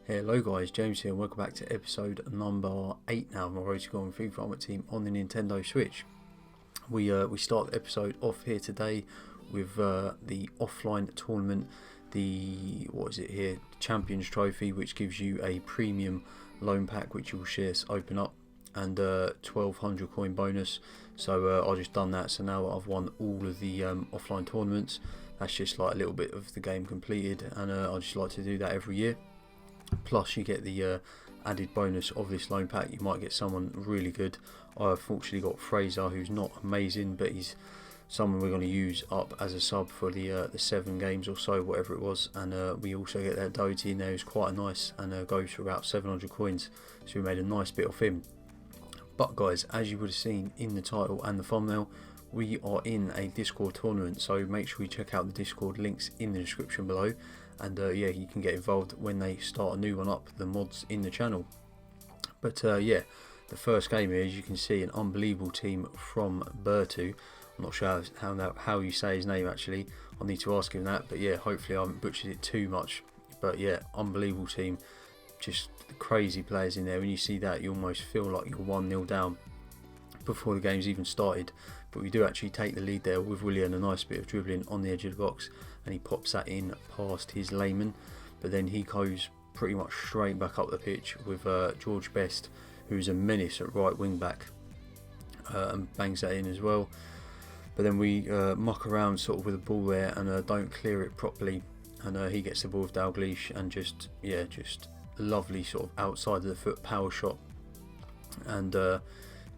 Hello guys, James here and welcome back to episode number 8 now of my Road to Golden FIFA Ultimate Team on the Nintendo Switch. We start the episode off here today with the offline tournament, the Champions Trophy, which gives you a premium loan pack which you will see us open up, and 1200 coin bonus. So I just done that, so now I've won all of the offline tournaments. That's just like a little bit of the game completed, and I just like to do that every year. Plus you get the added bonus of this loan pack. You might get someone really good. I unfortunately got Fraser, who's not amazing, but he's someone we're going to use up as a sub for the 7 games or so, whatever it was. And we also get that Doty in there, who's quite nice, and goes for about 700 coins, so we made a nice bit of him. But guys, as you would have seen in the title and the thumbnail, we are in a Discord tournament, so make sure you check out the Discord links in the description below. And yeah, you can get involved when they start a new one up, the mods in the channel. But yeah, the first game here, as you can see, an unbelievable team from Bertu. I'm not sure how you say his name actually. I'll need to ask him that. But yeah, hopefully I haven't butchered it too much. But yeah, unbelievable team. Just crazy players in there. When you see that, you almost feel like you're 1-0 down before the game's even started. But we do actually take the lead there with Willian, a nice bit of dribbling on the edge of the box, and he pops that in past his layman. But then he goes pretty much straight back up the pitch with George Best, who's a menace at right wing back, and bangs that in as well. But then we muck around sort of with the ball there and don't clear it properly, and he gets the ball with Dalglish, and just lovely sort of outside of the foot power shot, and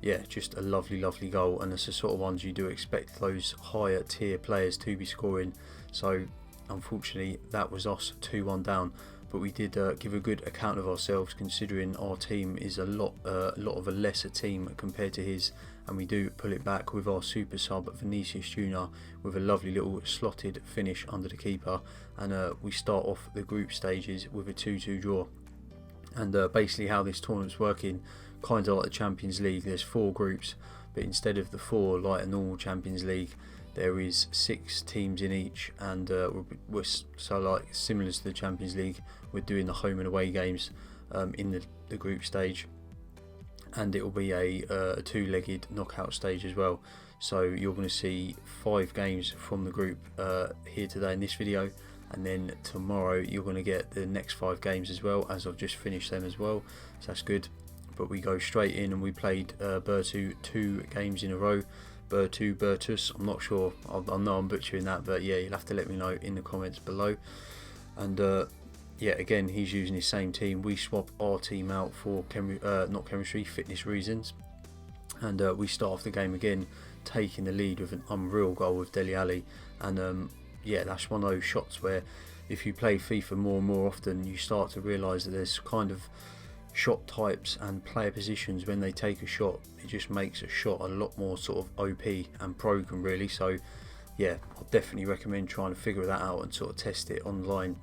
yeah, just a lovely goal. And it's the sort of ones you do expect those higher tier players to be scoring. So unfortunately that was us 2-1 down, but we did give a good account of ourselves, considering our team is a lot of a lesser team compared to his, and we do pull it back with our super sub Vinicius Jr. with a lovely little slotted finish under the keeper, and we start off the group stages with a 2-2 draw. And basically how this tournament's working, kind of like the Champions League, there's 4 groups, but instead of the 4 like a normal Champions League, there is 6 teams in each, and we're so like similar to the Champions League, we're doing the home and away games in the group stage, and it will be a 2-legged knockout stage as well. So you're going to see 5 games from the group here today in this video, and then tomorrow you're going to get the next 5 games as well, as I've just finished them as well, so that's good. But we go straight in, and we played Bertu 2 games in a row. Bertus, I'm not sure, I know I'm butchering that, but yeah, you'll have to let me know in the comments below. And yeah, again, he's using his same team. We swap our team out for fitness reasons, and we start off the game again taking the lead with an unreal goal with Dele Alli. And yeah, that's one of those shots where if you play FIFA more and more often, you start to realise that there's kind of shot types and player positions when they take a shot. It just makes a shot a lot more sort of OP and broken really. So yeah, I'll definitely recommend trying to figure that out and sort of test it online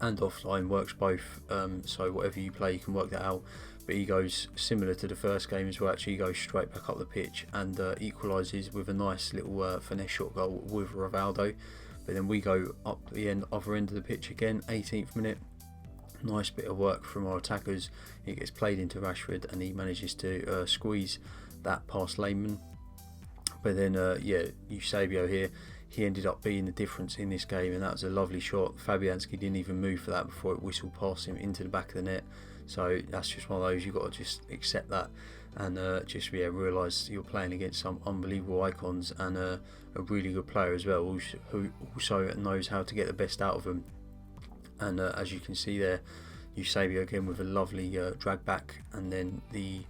and offline. Works both, so whatever you play you can work that out. But he goes similar to the first game as well, actually. He goes straight back up the pitch and equalises with a nice little finesse shot goal with Rivaldo. But then we go up the other end of the pitch again, 18th minute. Nice bit of work from our attackers. It gets played into Rashford, and he manages to squeeze that past Lehmann. But then yeah, Eusebio here, he ended up being the difference in this game, and that was a lovely shot. Fabianski didn't even move for that before it whistled past him into the back of the net. So that's just one of those, you've got to just accept that, and just realise you're playing against some unbelievable icons, and a really good player as well, who also knows how to get the best out of them. And as you can see there, Eusebio again with a lovely drag back, and then the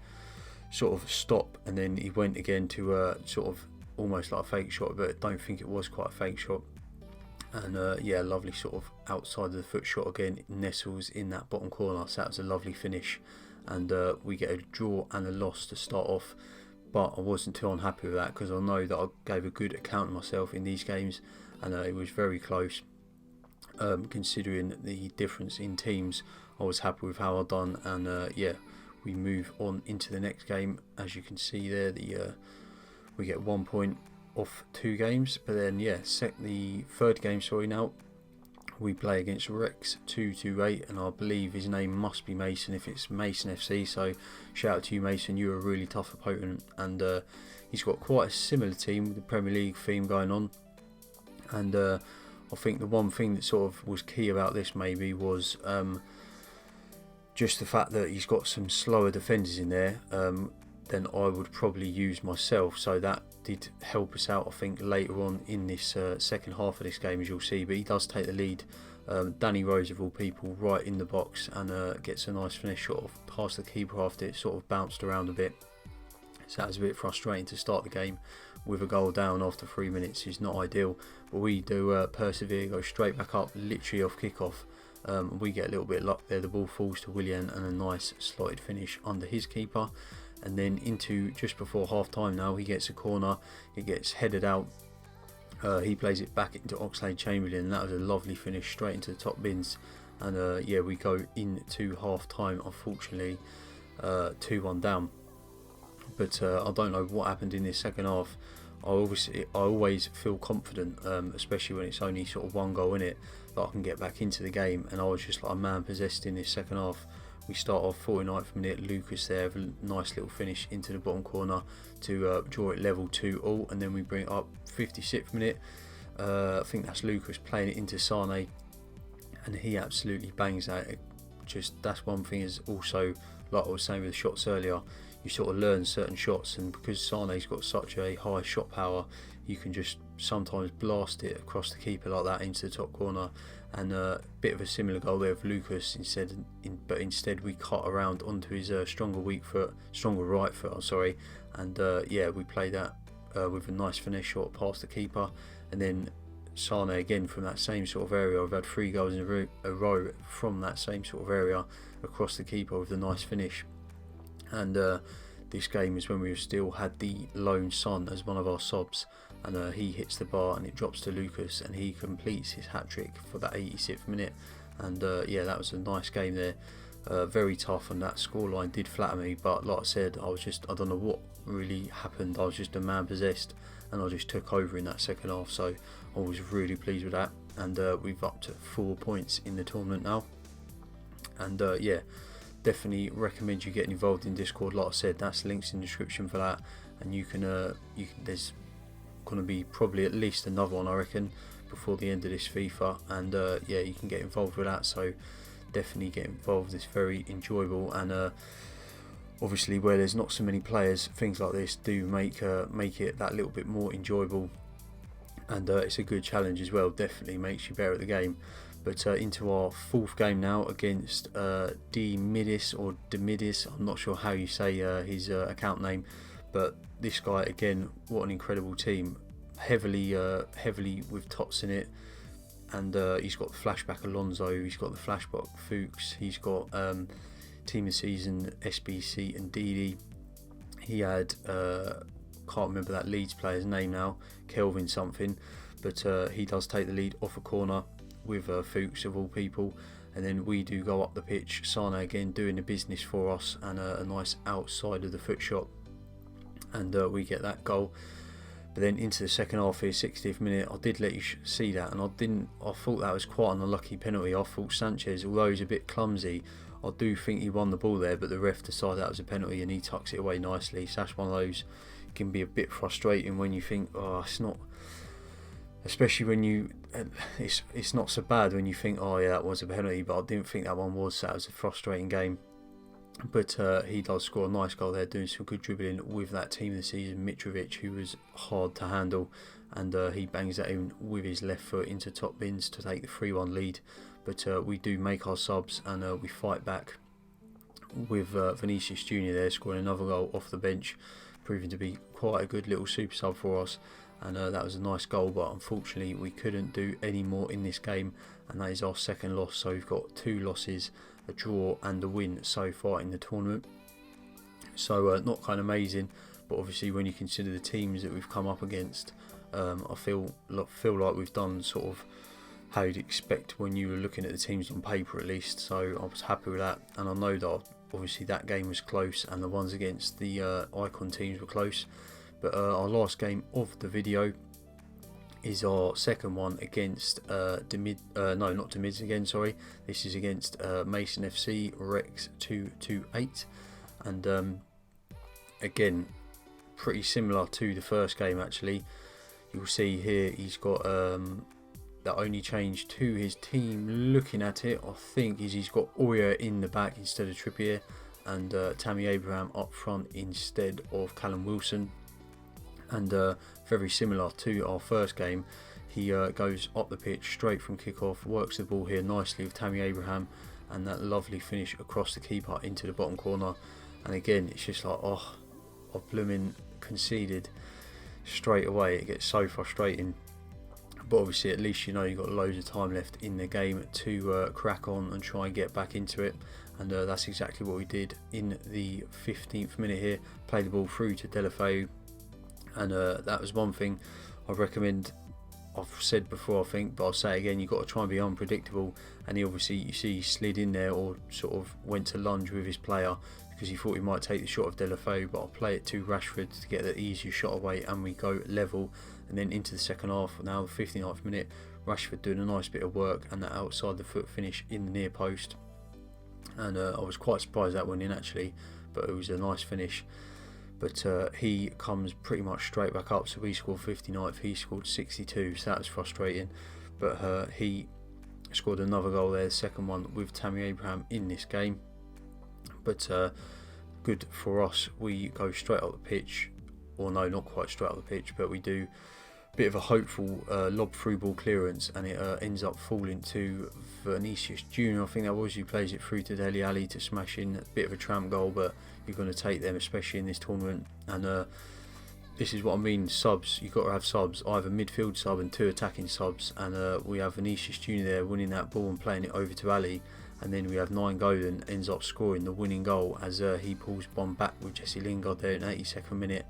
sort of stop, and then he went again to sort of almost like a fake shot, but I don't think it was quite a fake shot. And yeah, lovely sort of outside of the foot shot again, nestles in that bottom corner, so that was a lovely finish. And we get a draw and a loss to start off, but I wasn't too unhappy with that, because I know that I gave a good account of myself in these games, and it was very close. Considering the difference in teams, I was happy with how I done. And yeah, we move on into the next game. As you can see there, we get 1 point off 2 games. But then yeah, the third game, sorry, now We play against Rex228, and I believe his name must be Mason if it's Mason FC, so shout out to you, Mason. You're a really tough opponent, and he's got quite a similar team with the Premier League theme going on. And I think the one thing that sort of was key about this maybe was just the fact that he's got some slower defenders in there than I would probably use myself, so that did help us out, I think, later on in this second half of this game, as you'll see. But he does take the lead. Danny Rose, of all people, right in the box, and gets a nice finish shot off past the keeper after it sort of bounced around a bit. So that was a bit frustrating to start the game with a goal down after 3 minutes. Is not ideal, but we do persevere, go straight back up, literally off kickoff. We get a little bit of luck there. The ball falls to Willian, and a nice slotted finish under his keeper. And then into just before half time now, he gets a corner, it gets headed out, he plays it back into Oxlade-Chamberlain, and that was a lovely finish straight into the top bins. And yeah, we go into half time, unfortunately 2-1 down. But I don't know what happened in this second half. I always feel confident, especially when it's only sort of one goal in it, that I can get back into the game, and I was just like a man possessed in this second half. We start off 49th minute, Lucas there with a nice little finish into the bottom corner to draw it level 2-2, and then we bring it up 56th minute. I think that's Lucas playing it into Sane, and he absolutely bangs that. Just that's one thing, is also, like I was saying with the shots earlier, you sort of learn certain shots, and because Sane's got such a high shot power, you can just sometimes blast it across the keeper like that into the top corner. And a bit of a similar goal there with Lucas, but instead we cut around onto his stronger right foot, sorry, and yeah, we play that with a nice finish shot past the keeper. And then Sane again from that same sort of area. I've had 3 goals in a row from that same sort of area across the keeper with a nice finish. And this game is when we still had the lone son as one of our subs, and he hits the bar and it drops to Lucas, and he completes his hat-trick for that 86th minute. And yeah, that was a nice game there. Very tough, and that scoreline did flatter me, but like I said, I don't know what really happened. I was just a man possessed, and I just took over in that second half, so I was really pleased with that. And we've up to 4 points in the tournament now. And yeah, definitely recommend you getting involved in Discord. Like I said, that's links in the description for that, and you can there's going to be probably at least another one, I reckon, before the end of this FIFA. And yeah, you can get involved with that, so definitely get involved. It's very enjoyable, and obviously where there's not so many players, things like this do make it that little bit more enjoyable, and it's a good challenge as well. Definitely makes you better at the game. But into our 4th game now against Dmides, or Dmides, I'm not sure how you say his account name, but this guy again, what an incredible team. Heavily with Tots in it, and he's got Flashback Alonso, he's got the Flashback Fuchs, he's got Team of the Season SBC and Didi. He had can't remember that Leeds player's name now, Kelvin something, but he does take the lead off a corner with Fuchs of all people. And then we do go up the pitch, Sane again doing the business for us, and a nice outside of the foot shot, and we get that goal. But then into the second half here, 60th minute, I did let you see that, and I thought that was quite an unlucky penalty. I thought Sanchez, although he's a bit clumsy, I do think he won the ball there, but the ref decided that was a penalty, and he tucks it away nicely. So that's one of those, can be a bit frustrating when you think, oh, it's not, especially when you, it's not so bad when you think, oh yeah, that was a penalty, but I didn't think that one was. So that was a frustrating game. But he does score a nice goal there, doing some good dribbling with that Team of the Season Mitrovic, who was hard to handle, and he bangs that in with his left foot into top bins to take the 3-1 lead. But we do make our subs, and we fight back with Vinicius Jr. there scoring another goal off the bench, proving to be quite a good little super sub for us. And that was a nice goal, but unfortunately we couldn't do any more in this game, and that is our second loss. So we've got 2 losses, a draw and a win so far in the tournament. So not kind of amazing, but obviously when you consider the teams that we've come up against, I feel like we've done sort of how you'd expect when you were looking at the teams on paper, at least. So I was happy with that, and I know that obviously that game was close, and the ones against the Icon teams were close. But our last game of the video is our second one against not Dmides again, sorry. This is against Mason FC Rex 228, and again pretty similar to the first game actually. You'll see here he's got the only change to his team, looking at it, I think, is he's got Oya in the back instead of Trippier, and Tammy Abraham up front instead of Callum Wilson. And very similar to our first game, he goes up the pitch straight from kickoff, works the ball here nicely with Tammy Abraham, and that lovely finish across the keeper into the bottom corner. And again, it's just like, oh, I've blooming conceded straight away. It gets so frustrating, but obviously at least you know you've got loads of time left in the game to crack on and try and get back into it, and that's exactly what we did in the 15th minute here. Played the ball through to Delafeu, and that was one thing I recommend. I've said before, I think, but I'll say it again, you've got to try and be unpredictable. And he obviously, you see, he slid in there or sort of went to lunge with his player because he thought he might take the shot of Delafeu, but I'll play it to Rashford to get the easier shot away, and we go level. And then into the second half, now the 59th minute, Rashford doing a nice bit of work and that outside the foot finish in the near post. And I was quite surprised that went in actually, but it was a nice finish. But he comes pretty much straight back up, so we scored 59th, he scored 62, so that was frustrating. But he scored another goal there, the second one with Tammy Abraham in this game. But good for us, we go straight up the pitch, or no, not quite straight up the pitch, but we do a bit of a hopeful lob through ball clearance, and it ends up falling to Vinicius Jr. I think that was, who plays it through to Dele Alli to smash in. A bit of a tramp goal, but you're going to take them, especially in this tournament. And this is what I mean, subs, you've got to have subs, either midfield sub and 2 attacking subs, and we have Vinicius Jr. there winning that ball and playing it over to Ali, and then we have Nainggolan ends up scoring the winning goal as he pulls one back with Jesse Lingard there in 82nd minute.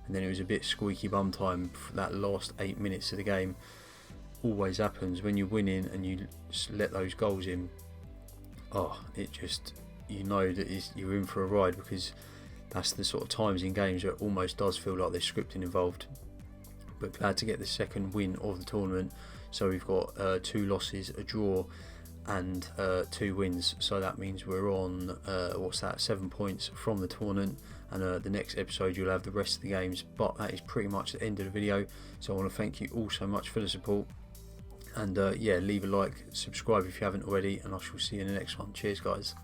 And then it was a bit squeaky bum time for that last 8 minutes of the game. Always happens when you're winning and you let those goals in. Oh, it just, you know that you're in for a ride, because that's the sort of times in games where it almost does feel like there's scripting involved. But glad to get the second win of the tournament. So we've got 2 losses, a draw, and 2 wins. So that means we're on 7 points from the tournament. And the next episode you'll have the rest of the games, but that is pretty much the end of the video. So I want to thank you all so much for the support, and yeah, leave a like, subscribe if you haven't already, and I shall see you in the next one. Cheers guys.